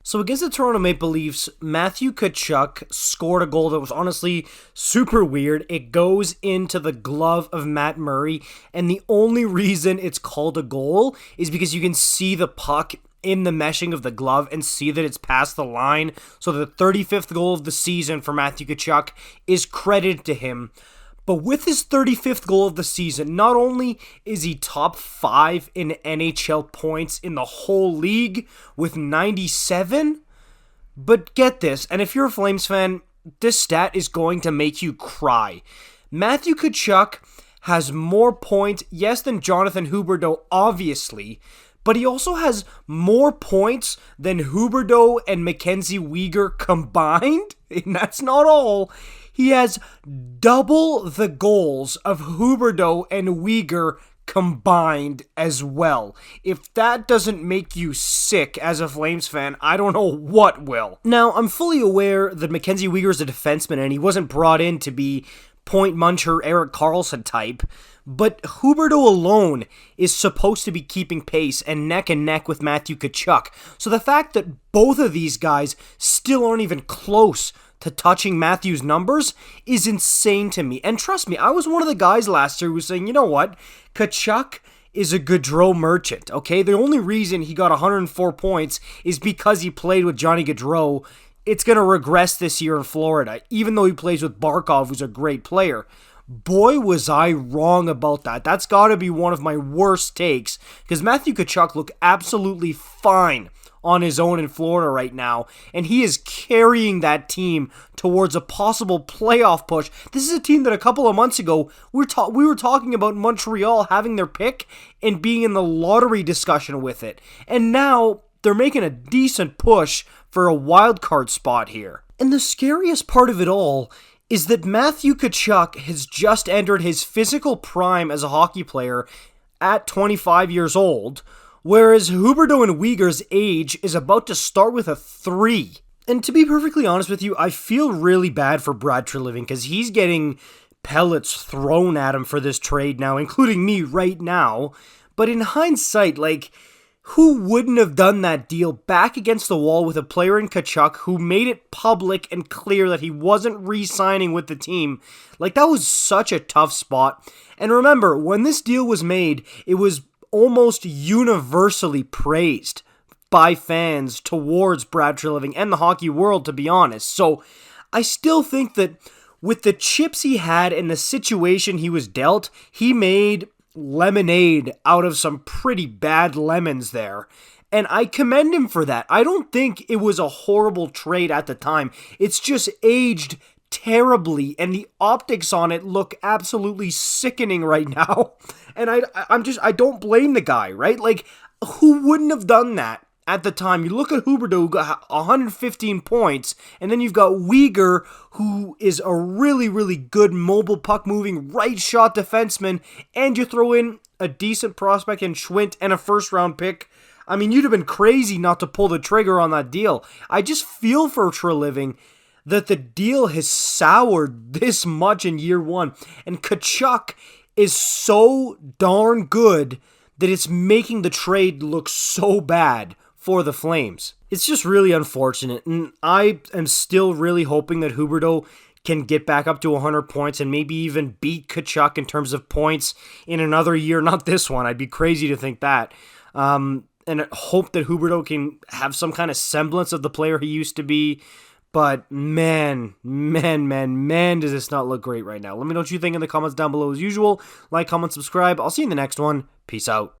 So against the Toronto Maple Leafs, Matthew Tkachuk scored a goal that was honestly super weird. It goes into the glove of Matt Murray, and the only reason it's called a goal is because you can see the puck in the meshing of the glove and see that it's past the line. So the 35th goal of the season for Matthew Tkachuk is credited to him. But with his 35th goal of the season, not only is he top 5 in NHL points in the whole league with 97, but get this, and if you're a Flames fan, this stat is going to make you cry. Matthew Tkachuk has more points, yes, than Jonathan Huberdeau, obviously, but he also has more points than Huberdeau and Mackenzie Weegar combined, and that's not all. He has double the goals of Huberdeau and Weegar combined as well. If that doesn't make you sick as a Flames fan, I don't know what will. Now, I'm fully aware that Mackenzie Weegar is a defenseman and he wasn't brought in to be point muncher Erik Karlsson type, but Huberdeau alone is supposed to be keeping pace and neck with Matthew Tkachuk. So the fact that both of these guys still aren't even close to touching Matthew's numbers is insane to me. And trust me, I was one of the guys last year who was saying, you know what, Tkachuk is a Gaudreau merchant, okay? The only reason he got 104 points is because he played with Johnny Gaudreau. It's going to regress this year in Florida, even though he plays with Barkov, who's a great player. Boy, was I wrong about that. That's got to be one of my worst takes, because Matthew Tkachuk looked absolutely fine on his own in Florida right now, and he is carrying that team towards a possible playoff push. This is a team that a couple of months ago, we were talking about Montreal having their pick and being in the lottery discussion with it, and now they're making a decent push for a wild card spot here. And the scariest part of it all is that Matthew Tkachuk has just entered his physical prime as a hockey player at 25 years old, whereas Huberdeau and Weegar's age is about to start with a 3. And to be perfectly honest with you, I feel really bad for Brad Treliving because he's getting pellets thrown at him for this trade now, including me right now. But in hindsight, who wouldn't have done that deal back against the wall with a player in Tkachuk who made it public and clear that he wasn't re-signing with the team? That was such a tough spot. And remember, when this deal was made, it was almost universally praised by fans towards Brad Treliving and the hockey world, to be honest. So I still think that with the chips he had and the situation he was dealt, he made lemonade out of some pretty bad lemons there. And I commend him for that. I don't think it was a horrible trade at the time. It's just aged terribly, and the optics on it look absolutely sickening right now. And I don't blame the guy, right? Who wouldn't have done that at the time? You look at Huberdeau, who got 115 points, and then you've got Weegar, who is a really, really good mobile puck-moving right-shot defenseman, and you throw in a decent prospect in Schwint and a first-round pick. I mean, you'd have been crazy not to pull the trigger on that deal. I just feel for Treliving that the deal has soured this much in year one, and Tkachuk is so darn good that it's making the trade look so bad for the Flames. It's just really unfortunate, and I am still really hoping that Huberdeau can get back up to 100 points and maybe even beat Tkachuk in terms of points in another year, not this one. I'd be crazy to think that. And I hope that Huberdeau can have some kind of semblance of the player he used to be. But man, does this not look great right now. Let me know what you think in the comments down below as usual. Like, comment, subscribe. I'll see you in the next one. Peace out.